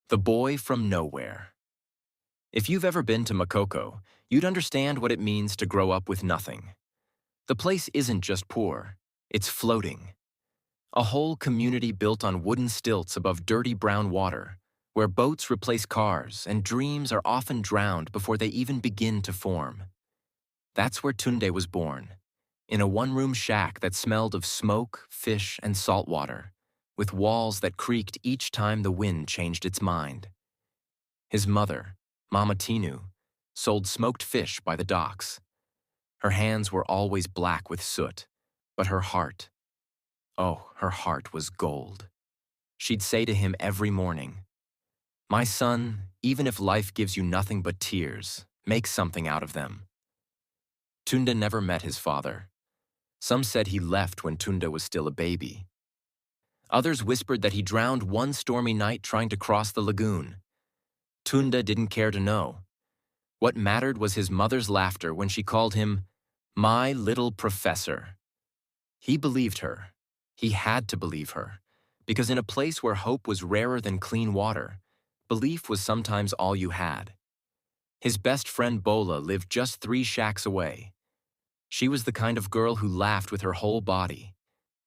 The boy from nowhere. If you've ever been to Makoko, you'd understand what it means to grow up with nothing. The place isn't just poor, it's floating. A whole community built on wooden stilts above dirty brown water, where boats replace cars and dreams are often drowned before they even begin to form. That's where Tunde was born, in a one-room shack that smelled of smoke, fish, and salt water, with walls that creaked each time the wind changed its mind. His mother, Mama Tinu, sold smoked fish by the docks. Her hands were always black with soot, but her heart, oh, her heart was gold. She'd say to him every morning, "My son, even if life gives you nothing but tears, make something out of them." Tunda never met his father. Some said he left when Tunda was still a baby. Others whispered that he drowned one stormy night trying to cross the lagoon. Tunda didn't care to know. What mattered was his mother's laughter when she called him, "My little professor." He believed her. He had to believe her, because in a place where hope was rarer than clean water, belief was sometimes all you had. His best friend Bola lived just 3 shacks away. She was the kind of girl who laughed with her whole body.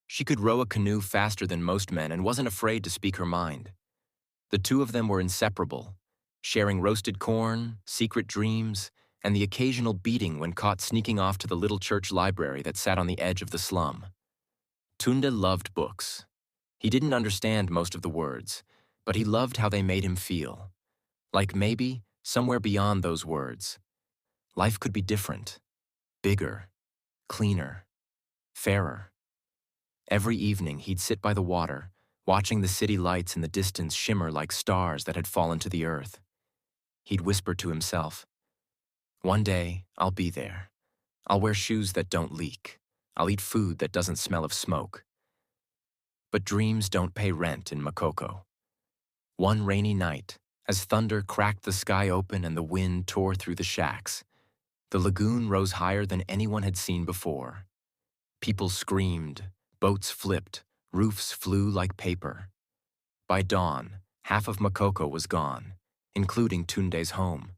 She could row a canoe faster than most men and wasn't afraid to speak her mind. The two of them were inseparable, sharing roasted corn, secret dreams, and the occasional beating when caught sneaking off to the little church library that sat on the edge of the slum. Tunda loved books. He didn't understand most of the words, but he loved how they made him feel. Like maybe, somewhere beyond those words, life could be different, bigger, cleaner, fairer. Every evening he'd sit by the water, watching the city lights in the distance shimmer like stars that had fallen to the earth. He'd whisper to himself, "One day, I'll be there. I'll wear shoes that don't leak. I'll eat food that doesn't smell of smoke." But dreams don't pay rent in Makoko. One rainy night, as thunder cracked the sky open and the wind tore through the shacks, the lagoon rose higher than anyone had seen before. People screamed, boats flipped, roofs flew like paper. By dawn, half of Makoko was gone, including Tunde's home.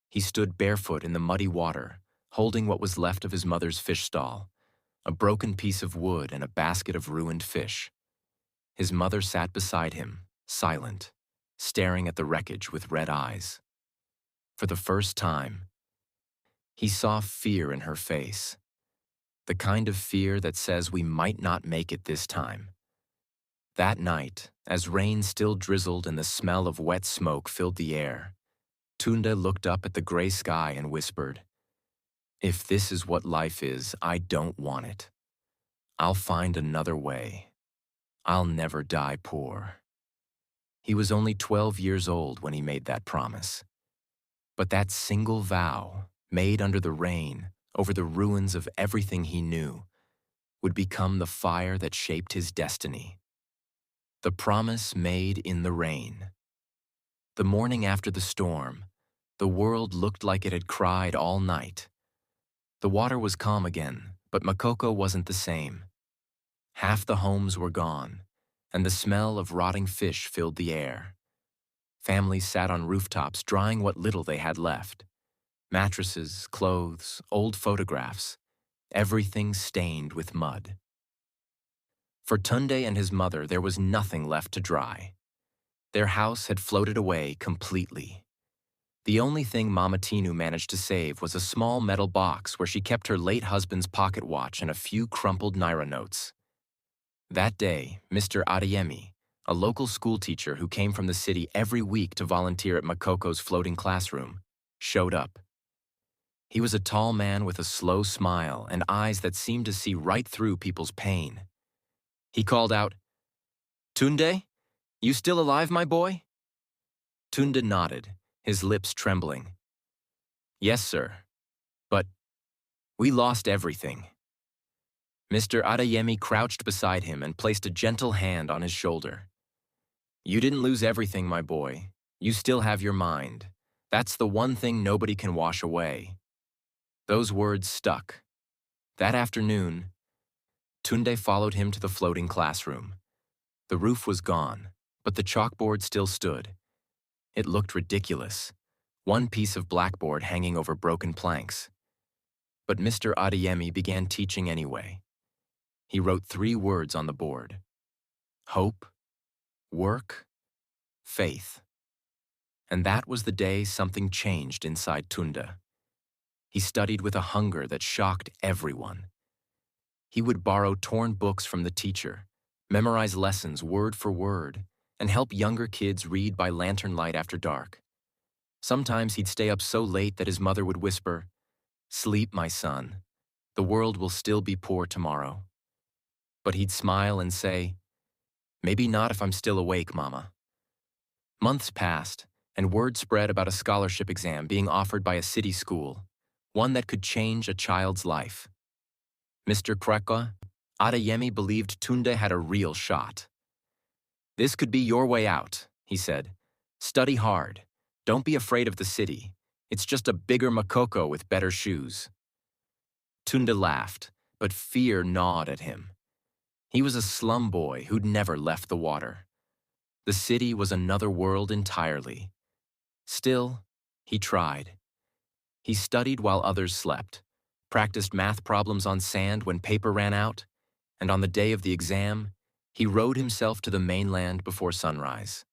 He stood barefoot in the muddy water, holding what was left of his mother's fish stall, a broken piece of wood and a basket of ruined fish. His mother sat beside him, silent, staring at the wreckage with red eyes. For the first time, he saw fear in her face, the kind of fear that says we might not make it this time. That night, as rain still drizzled and the smell of wet smoke filled the air, Tunda looked up at the gray sky and whispered, "If this is what life is, I don't want it. I'll find another way. I'll never die poor." He was only 12 years old when he made that promise. But that single vow, made under the rain, over the ruins of everything he knew, would become the fire that shaped his destiny. The promise made in the rain. The morning after the storm, the world looked like it had cried all night. The water was calm again, but Makoko wasn't the same. Half the homes were gone, and the smell of rotting fish filled the air. Families sat on rooftops drying what little they had left. Mattresses, clothes, old photographs, everything stained with mud. For Tunde and his mother, there was nothing left to dry. Their house had floated away completely. The only thing Mama Tinu managed to save was a small metal box where she kept her late husband's pocket watch and a few crumpled Naira notes. That day, Mr. Adeyemi, a local schoolteacher who came from the city every week to volunteer at Makoko's floating classroom, showed up. He was a tall man with a slow smile and eyes that seemed to see right through people's pain. He called out, "Tunde, you still alive, my boy?" Tunde nodded, his lips trembling. "Yes, sir. But we lost everything." Mr. Adeyemi crouched beside him and placed a gentle hand on his shoulder. "You didn't lose everything, my boy. You still have your mind. That's the one thing nobody can wash away." Those words stuck. That afternoon, Tunde followed him to the floating classroom. The roof was gone, but the chalkboard still stood. It looked ridiculous. One piece of blackboard hanging over broken planks. But Mr. Adeyemi began teaching anyway. He wrote 3 words on the board: hope, work, faith. And that was the day something changed inside Tunda. He studied with a hunger that shocked everyone. He would borrow torn books from the teacher, memorize lessons word for word, and help younger kids read by lantern light after dark. Sometimes he'd stay up so late that his mother would whisper, "Sleep, my son. The world will still be poor tomorrow." But he'd smile and say, "Maybe not if I'm still awake, Mama." Months passed, and word spread about a scholarship exam being offered by a city school, one that could change a child's life. Mr. Kwekwa, Adeyemi believed Tunde had a real shot. "This could be your way out," he said. "Study hard. Don't be afraid of the city. It's just a bigger Makoko with better shoes." Tunde laughed, but fear gnawed at him. He was a slum boy who'd never left the water. The city was another world entirely. Still, he tried. He studied while others slept, practiced math problems on sand when paper ran out, and on the day of the exam, he rowed himself to the mainland before sunrise.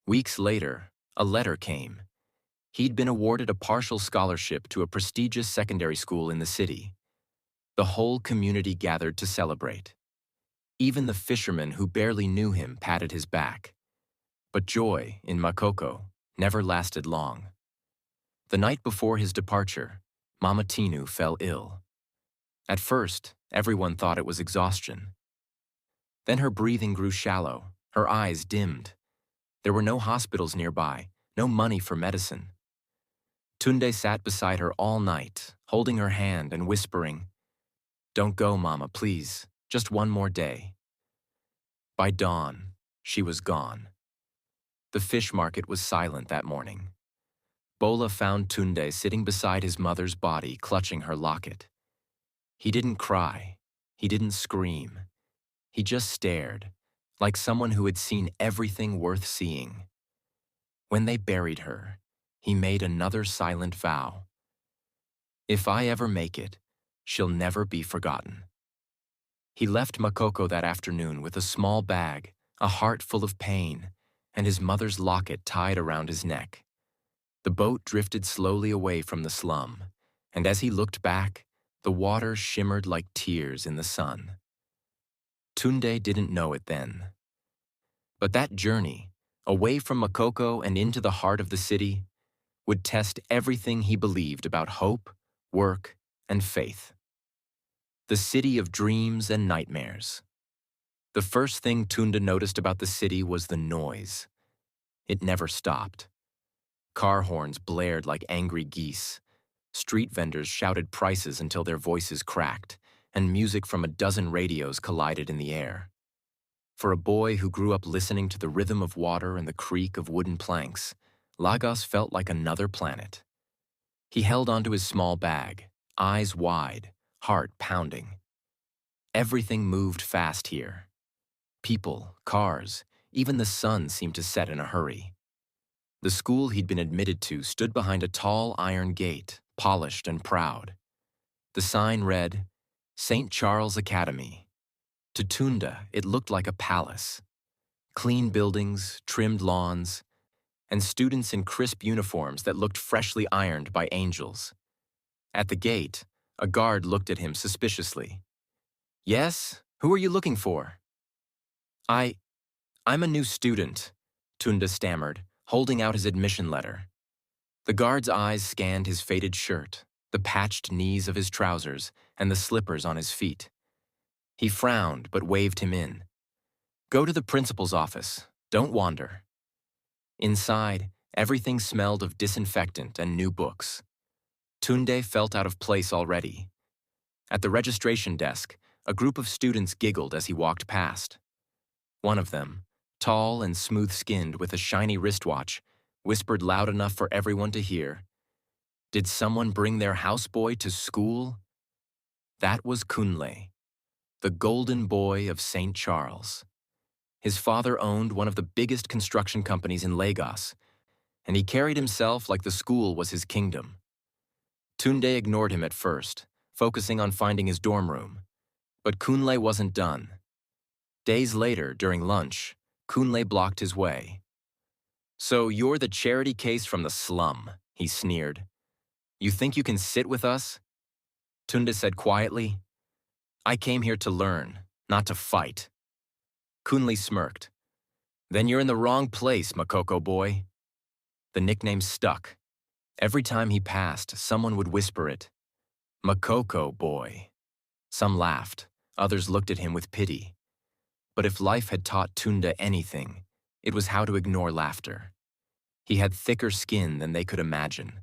Weeks later, a letter came. He'd been awarded a partial scholarship to a prestigious secondary school in the city. The whole community gathered to celebrate. Even the fishermen who barely knew him patted his back. But joy in Makoko never lasted long. The night before his departure, Mama Tinu fell ill. At first, everyone thought it was exhaustion. Then her breathing grew shallow, her eyes dimmed. There were no hospitals nearby, no money for medicine. Tunde sat beside her all night, holding her hand and whispering, "Don't go, Mama, please, just one more day." By dawn, she was gone. The fish market was silent that morning. Bola found Tunde sitting beside his mother's body, clutching her locket. He didn't cry. He didn't scream. He just stared, like someone who had seen everything worth seeing. When they buried her, he made another silent vow. "If I ever make it, she'll never be forgotten." He left Makoko that afternoon with a small bag, a heart full of pain, and his mother's locket tied around his neck. The boat drifted slowly away from the slum, and as he looked back, the water shimmered like tears in the sun. Tunde didn't know it then. But that journey, away from Makoko and into the heart of the city, would test everything he believed about hope, work, and faith. The city of dreams and nightmares. The first thing Tunde noticed about the city was the noise. It never stopped. Car horns blared like angry geese. Street vendors shouted prices until their voices cracked, and music from a dozen radios collided in the air. For a boy who grew up listening to the rhythm of water and the creak of wooden planks, Lagos felt like another planet. He held onto his small bag, eyes wide, heart pounding. Everything moved fast here. People, cars, even the sun seemed to set in a hurry. The school he'd been admitted to stood behind a tall iron gate, polished and proud. The sign read, "St. Charles Academy." To Tunda, it looked like a palace. Clean buildings, trimmed lawns, and students in crisp uniforms that looked freshly ironed by angels. At the gate, a guard looked at him suspiciously. "Yes? Who are you looking for?" I'm a new student," Tunda stammered, holding out his admission letter. The guard's eyes scanned his faded shirt, the patched knees of his trousers, and the slippers on his feet. He frowned but waved him in. "Go to the principal's office. Don't wander." Inside, everything smelled of disinfectant and new books. Tunde felt out of place already. At the registration desk, a group of students giggled as he walked past. One of them, tall and smooth-skinned with a shiny wristwatch, whispered loud enough for everyone to hear, "Did someone bring their houseboy to school?" That was Kunle, the golden boy of St. Charles. His father owned one of the biggest construction companies in Lagos, and he carried himself like the school was his kingdom. Tunde ignored him at first, focusing on finding his dorm room. But Kunle wasn't done. Days later, during lunch, Kunle blocked his way. "So you're the charity case from the slum," he sneered. "You think you can sit with us?" Tunde said quietly, "I came here to learn, not to fight." Kunle smirked. "Then you're in the wrong place, Makoko boy." The nickname stuck. Every time he passed, someone would whisper it. "Makoko boy." Some laughed, others looked at him with pity. But if life had taught Tunde anything, it was how to ignore laughter. He had thicker skin than they could imagine.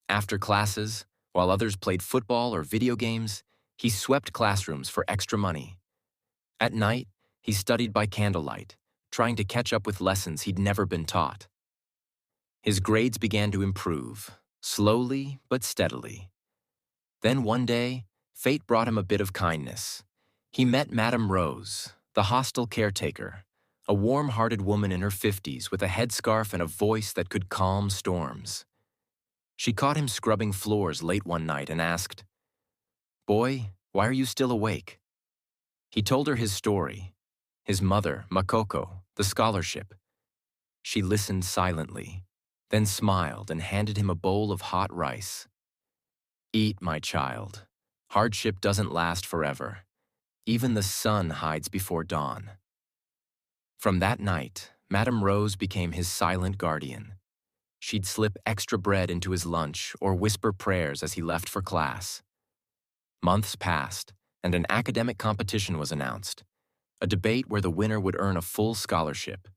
After classes, while others played football or video games, he swept classrooms for extra money. At night, he studied by candlelight, trying to catch up with lessons he'd never been taught. His grades began to improve, slowly but steadily. Then one day, fate brought him a bit of kindness. He met Madame Rose, the hostel caretaker, a warm-hearted woman in her 50s with a headscarf and a voice that could calm storms. She caught him scrubbing floors late one night and asked, "Boy, why are you still awake?" He told her his story, his mother, Makoko, the scholarship. She listened silently, then smiled and handed him a bowl of hot rice. "Eat, my child. Hardship doesn't last forever. Even the sun hides before dawn." From that night, Madame Rose became his silent guardian. She'd slip extra bread into his lunch or whisper prayers as he left for class. Months passed, and an academic competition was announced, a debate where the winner would earn a full scholarship.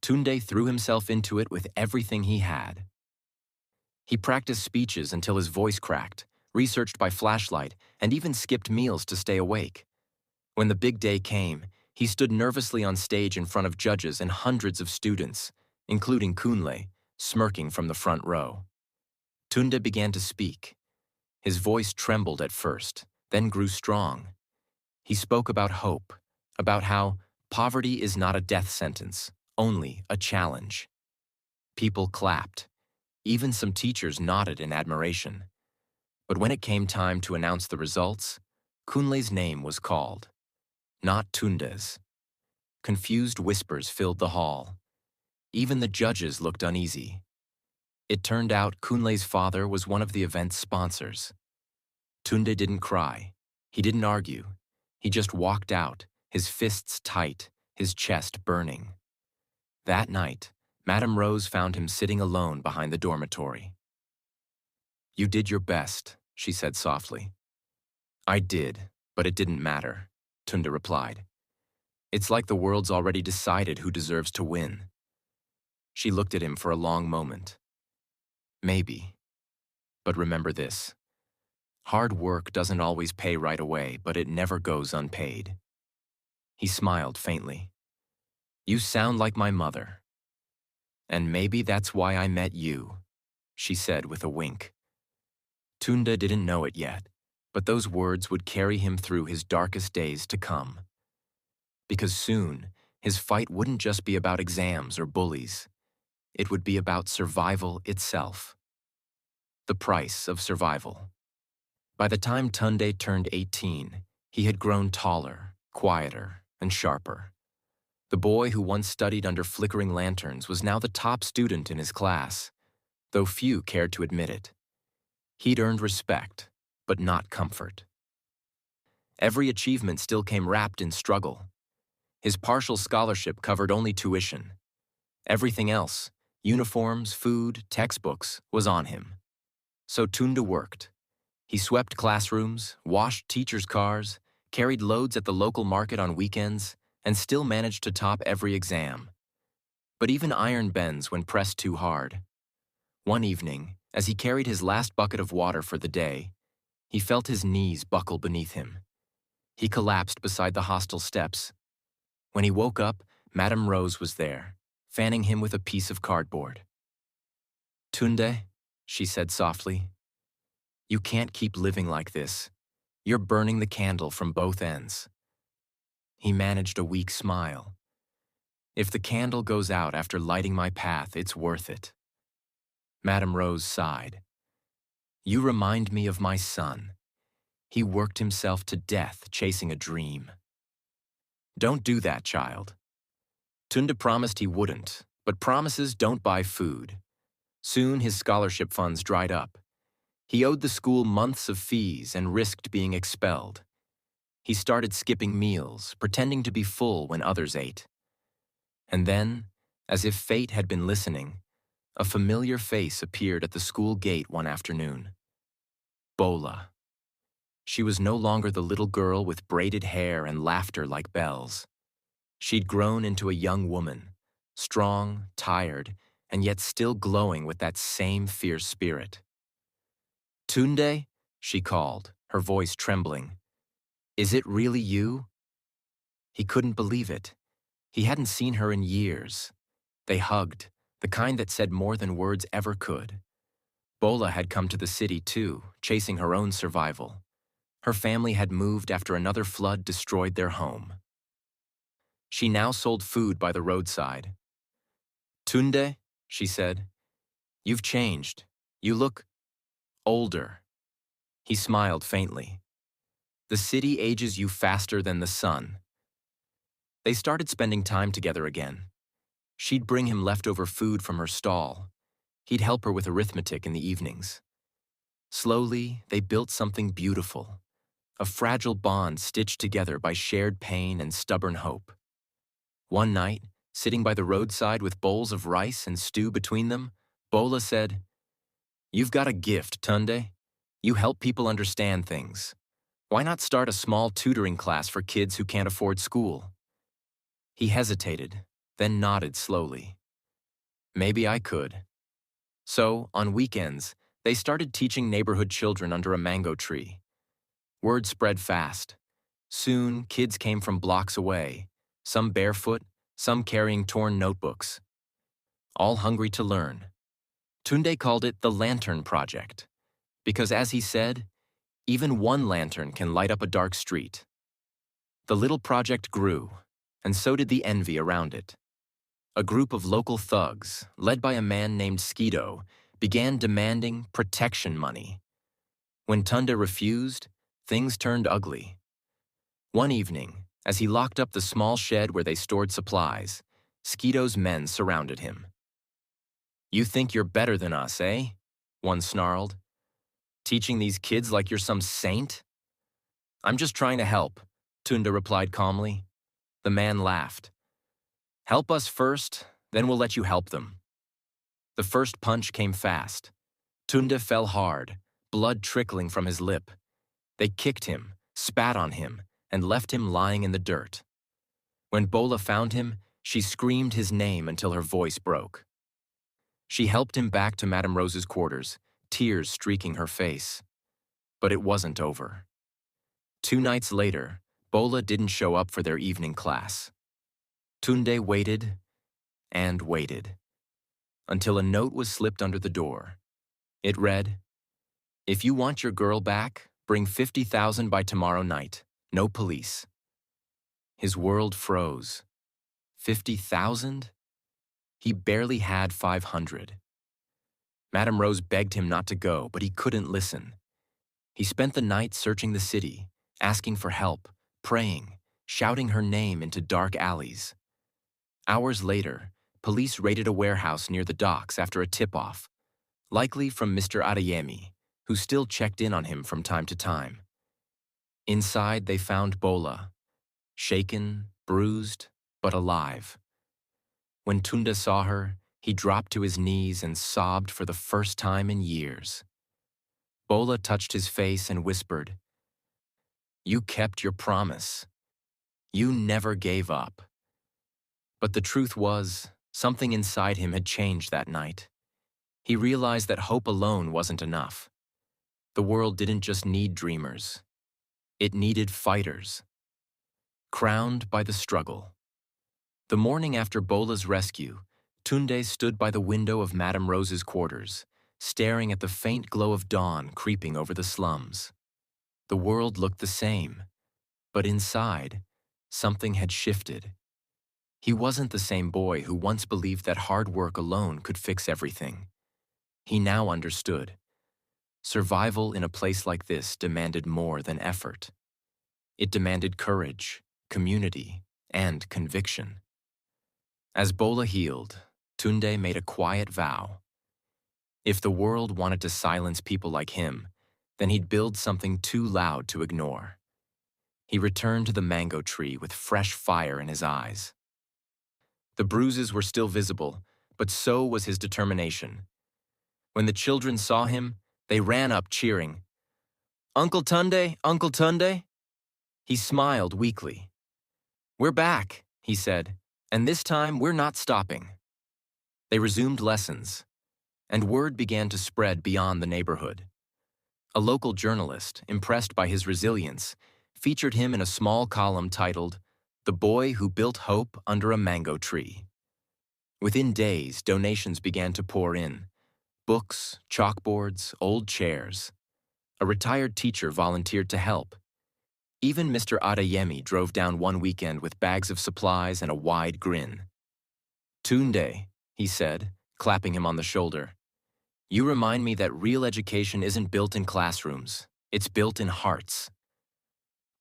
Tunde threw himself into it with everything he had. He practiced speeches until his voice cracked, researched by flashlight, and even skipped meals to stay awake. When the big day came, he stood nervously on stage in front of judges and hundreds of students, including Kunle, smirking from the front row. Tunde began to speak. His voice trembled at first, then grew strong. He spoke about hope, about how poverty is not a death sentence, only a challenge. People clapped. Even some teachers nodded in admiration. But when it came time to announce the results, Kunle's name was called, not Tunde's. Confused whispers filled the hall. Even the judges looked uneasy. It turned out Kunle's father was one of the event's sponsors. Tunde didn't cry. He didn't argue. He just walked out, his fists tight, his chest burning. That night, Madame Rose found him sitting alone behind the dormitory. "You did your best," she said softly. "I did, but it didn't matter," Tunde replied. "It's like the world's already decided who deserves to win." She looked at him for a long moment. "Maybe. But remember this. Hard work doesn't always pay right away, but it never goes unpaid." He smiled faintly. "You sound like my mother. And maybe that's why I met you," she said with a wink. Tunde didn't know it yet, but those words would carry him through his darkest days to come. Because soon, his fight wouldn't just be about exams or bullies. It would be about survival itself. The price of survival. By the time Tunde turned 18, he had grown taller, quieter, and sharper. The boy who once studied under flickering lanterns was now the top student in his class, though few cared to admit it. He'd earned respect, but not comfort. Every achievement still came wrapped in struggle. His partial scholarship covered only tuition. Everything else, uniforms, food, textbooks, was on him. So Tunde worked. He swept classrooms, washed teachers' cars, carried loads at the local market on weekends, and still managed to top every exam. But even iron bends when pressed too hard. One evening, as he carried his last bucket of water for the day, he felt his knees buckle beneath him. He collapsed beside the hostel steps. When he woke up, Madame Rose was there, fanning him with a piece of cardboard. "Tunde," she said softly, "you can't keep living like this. You're burning the candle from both ends." He managed a weak smile. "If the candle goes out after lighting my path, it's worth it." Madame Rose sighed. You remind me of my son. He worked himself to death chasing a dream. Don't do that, child. Tunde promised he wouldn't, but promises don't buy food. Soon his scholarship funds dried up. He owed the school months of fees and risked being expelled. He started skipping meals, pretending to be full when others ate. And then, as if fate had been listening, a familiar face appeared at the school gate one afternoon. Bola. She was no longer the little girl with braided hair and laughter like bells. She'd grown into a young woman, strong, tired, and yet still glowing with that same fierce spirit. Tunde, she called, her voice trembling. Is it really you? He couldn't believe it. He hadn't seen her in years. They hugged, the kind that said more than words ever could. Bola had come to the city too, chasing her own survival. Her family had moved after another flood destroyed their home. She now sold food by the roadside. Tunde, she said, you've changed. You look older. He smiled faintly. The city ages you faster than the sun. They started spending time together again. She'd bring him leftover food from her stall. He'd help her with arithmetic in the evenings. Slowly, they built something beautiful, a fragile bond stitched together by shared pain and stubborn hope. One night, sitting by the roadside with bowls of rice and stew between them, Bola said, You've got a gift, Tunde. You help people understand things. Why not start a small tutoring class for kids who can't afford school? He hesitated, then nodded slowly. Maybe I could. So, on weekends, they started teaching neighborhood children under a mango tree. Word spread fast. Soon, kids came from blocks away, some barefoot, some carrying torn notebooks, all hungry to learn. Tunde called it the Lantern Project, because as he said, even one lantern can light up a dark street. The little project grew, and so did the envy around it. A group of local thugs, led by a man named Skeeto, began demanding protection money. When Tunde refused, things turned ugly. One evening, as he locked up the small shed where they stored supplies, Skeeto's men surrounded him. You think you're better than us, eh? One snarled. Teaching these kids like you're some saint? I'm just trying to help, Tunde replied calmly. The man laughed. Help us first, then we'll let you help them. The first punch came fast. Tunde fell hard, blood trickling from his lip. They kicked him, spat on him, and left him lying in the dirt. When Bola found him, she screamed his name until her voice broke. She helped him back to Madame Rose's quarters, tears streaking her face. But it wasn't over. 2 nights later, Bola didn't show up for their evening class. Tunde waited and waited, until a note was slipped under the door. It read, If you want your girl back, bring 50,000 by tomorrow night. No police. His world froze. 50,000? He barely had 500. Madame Rose begged him not to go, but he couldn't listen. He spent the night searching the city, asking for help, praying, shouting her name into dark alleys. Hours later, police raided a warehouse near the docks after a tip-off, likely from Mr. Adeyemi, who still checked in on him from time to time. Inside, they found Bola, shaken, bruised, but alive. When Tunde saw her, he dropped to his knees and sobbed for the first time in years. Bola touched his face and whispered, You kept your promise. You never gave up. But the truth was, something inside him had changed that night. He realized that hope alone wasn't enough. The world didn't just need dreamers. It needed fighters. Crowned by the struggle. The morning after Bola's rescue, Tunde stood by the window of Madame Rose's quarters, staring at the faint glow of dawn creeping over the slums. The world looked the same, but inside, something had shifted. He wasn't the same boy who once believed that hard work alone could fix everything. He now understood. Survival in a place like this demanded more than effort. It demanded courage, community, and conviction. As Bola healed, Tunde made a quiet vow. If the world wanted to silence people like him, then he'd build something too loud to ignore. He returned to the mango tree with fresh fire in his eyes. The bruises were still visible, but so was his determination. When the children saw him, they ran up cheering, "Uncle Tunde, Uncle Tunde!" He smiled weakly. "We're back," he said, "and this time we're not stopping." They resumed lessons, and word began to spread beyond the neighborhood. A local journalist, impressed by his resilience, featured him in a small column titled, "The Boy Who Built Hope Under a Mango Tree." Within days, donations began to pour in. Books, chalkboards, old chairs. A retired teacher volunteered to help. Even Mr. Adeyemi drove down one weekend with bags of supplies and a wide grin. "Tunde," he said, clapping him on the shoulder, "you remind me that real education isn't built in classrooms, it's built in hearts."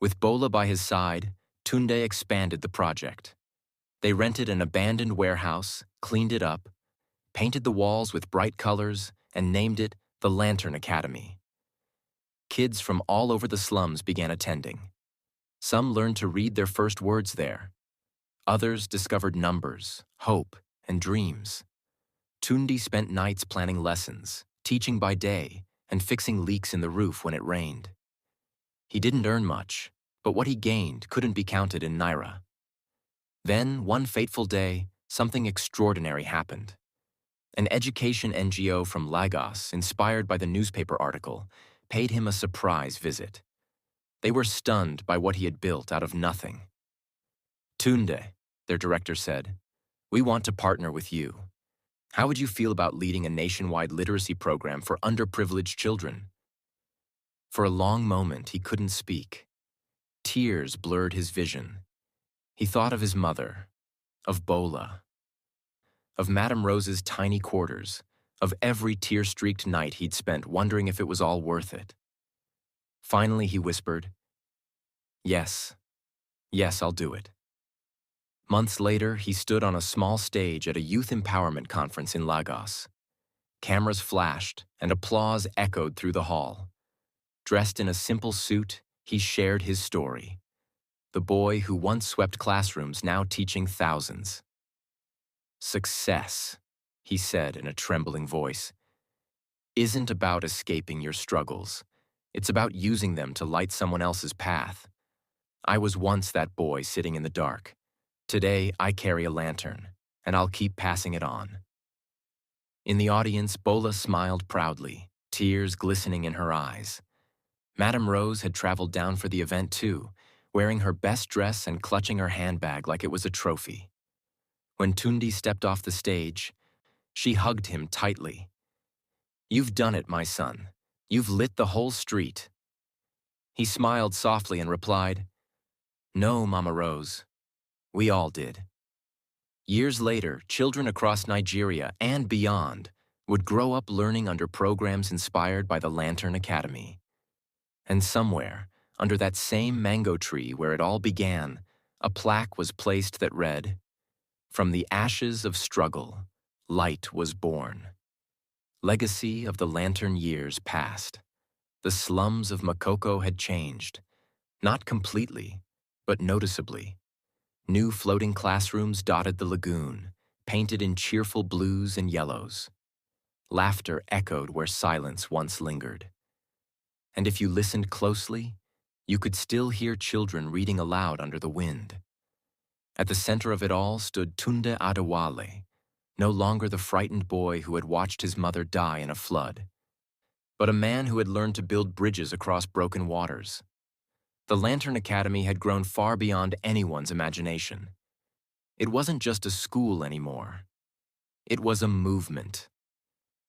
With Bola by his side, Tunde expanded the project. They rented an abandoned warehouse, cleaned it up, painted the walls with bright colors, and named it the Lantern Academy. Kids from all over the slums began attending. Some learned to read their first words there. Others discovered numbers, hope, and dreams. Tundi spent nights planning lessons, teaching by day, and fixing leaks in the roof when it rained. He didn't earn much, but what he gained couldn't be counted in naira. Then, one fateful day, something extraordinary happened. An education NGO from Lagos, inspired by the newspaper article, paid him a surprise visit. They were stunned by what he had built out of nothing. "Tunde," their director said, "we want to partner with you. How would you feel about leading a nationwide literacy program for underprivileged children?" For a long moment, he couldn't speak. Tears blurred his vision. He thought of his mother, of Bola, of Madame Rose's tiny quarters, of every tear-streaked night he'd spent wondering if it was all worth it. Finally, he whispered, "Yes, yes, I'll do it." Months later, he stood on a small stage at a youth empowerment conference in Lagos. Cameras flashed, and applause echoed through the hall. Dressed in a simple suit, he shared his story. The boy who once swept classrooms now teaching thousands. "Success," he said in a trembling voice, "isn't about escaping your struggles. It's about using them to light someone else's path. I was once that boy sitting in the dark. Today, I carry a lantern, and I'll keep passing it on." In the audience, Bola smiled proudly, tears glistening in her eyes. Madame Rose had traveled down for the event too, wearing her best dress and clutching her handbag like it was a trophy. When Tundi stepped off the stage, she hugged him tightly. "You've done it, my son. You've lit the whole street." He smiled softly and replied, "No, Mama Rose. We all did." Years later, children across Nigeria and beyond would grow up learning under programs inspired by the Lantern Academy. And somewhere, under that same mango tree where it all began, a plaque was placed that read, "From the ashes of struggle, light was born." Legacy of the lantern years past. The slums of Makoko had changed, not completely, but noticeably. New floating classrooms dotted the lagoon, painted in cheerful blues and yellows. Laughter echoed where silence once lingered. And if you listened closely, you could still hear children reading aloud under the wind. At the center of it all stood Tunde Adewale, no longer the frightened boy who had watched his mother die in a flood, but a man who had learned to build bridges across broken waters. The Lantern Academy had grown far beyond anyone's imagination. It wasn't just a school anymore. It was a movement.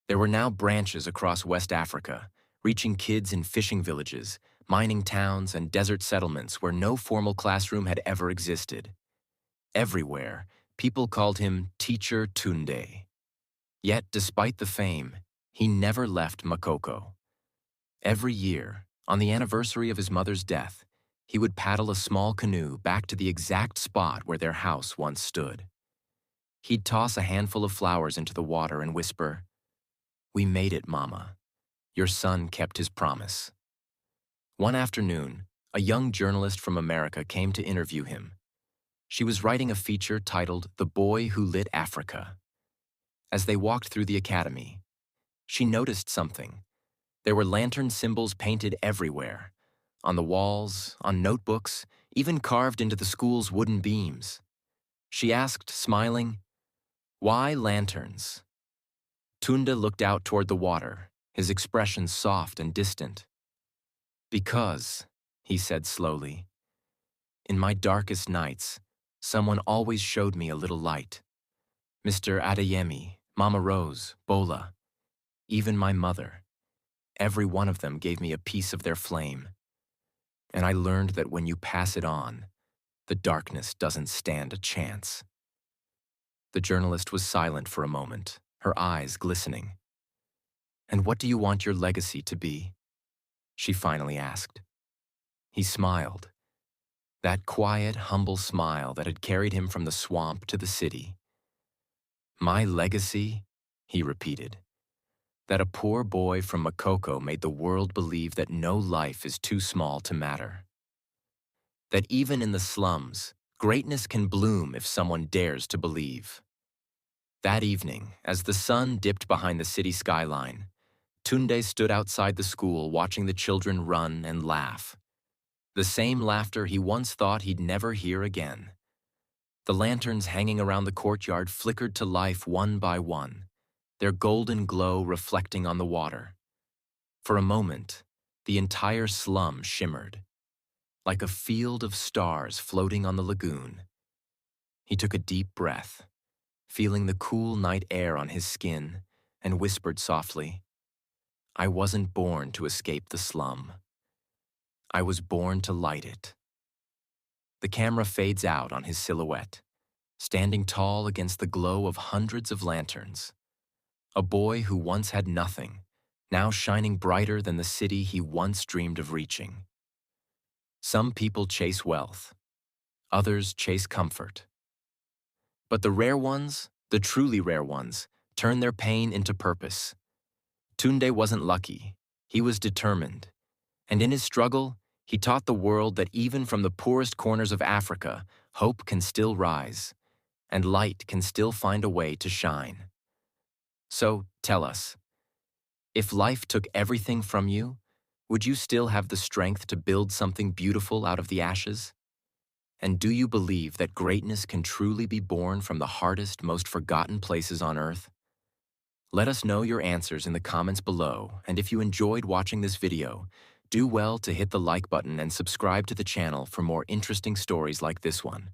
There were now branches across West Africa, reaching kids in fishing villages, mining towns, and desert settlements where no formal classroom had ever existed. Everywhere, people called him Teacher Tunde. Yet, despite the fame, He never left Makoko. Every year, on the anniversary of his mother's death, he would paddle a small canoe back to the exact spot where their house once stood. He'd toss a handful of flowers into the water and whisper, "We made it, Mama. Your son kept his promise." One afternoon, a young journalist from America came to interview him. She was writing a feature titled "The Boy Who Lit Africa." As they walked through the academy, she noticed something. There were lantern symbols painted everywhere, on the walls, on notebooks, even carved into the school's wooden beams. She asked, smiling, "Why lanterns?" Tunda looked out toward the water, his expression soft and distant. "Because," he said slowly, "in my darkest nights, someone always showed me a little light. Mr. Adeyemi, Mama Rose, Bola, even my mother. Every one of them gave me a piece of their flame. And I learned that when you pass it on, the darkness doesn't stand a chance." The journalist was silent for a moment, her eyes glistening. "And what do you want your legacy to be?" she finally asked. He smiled, that quiet, humble smile that had carried him from the swamp to the city. "My legacy," he repeated, "that a poor boy from Makoko made the world believe that no life is too small to matter. That even in the slums, greatness can bloom if someone dares to believe." That evening, as the sun dipped behind the city skyline, Tunde stood outside the school watching the children run and laugh. The same laughter he once thought he'd never hear again. The lanterns hanging around the courtyard flickered to life one by one, their golden glow reflecting on the water. For a moment, the entire slum shimmered, like a field of stars floating on the lagoon. He took a deep breath, feeling the cool night air on his skin, and whispered softly, "I wasn't born to escape the slum. I was born to light it." The camera fades out on his silhouette, standing tall against the glow of hundreds of lanterns. A boy who once had nothing, now shining brighter than the city he once dreamed of reaching. Some people chase wealth, others chase comfort. But the rare ones, the truly rare ones, turn their pain into purpose. Tunde wasn't lucky, he was determined. And in his struggle, he taught the world that even from the poorest corners of Africa, hope can still rise, and light can still find a way to shine. So, tell us, if life took everything from you, would you still have the strength to build something beautiful out of the ashes? And do you believe that greatness can truly be born from the hardest, most forgotten places on earth? Let us know your answers in the comments below, and if you enjoyed watching this video, do well to hit the like button and subscribe to the channel for more interesting stories like this one.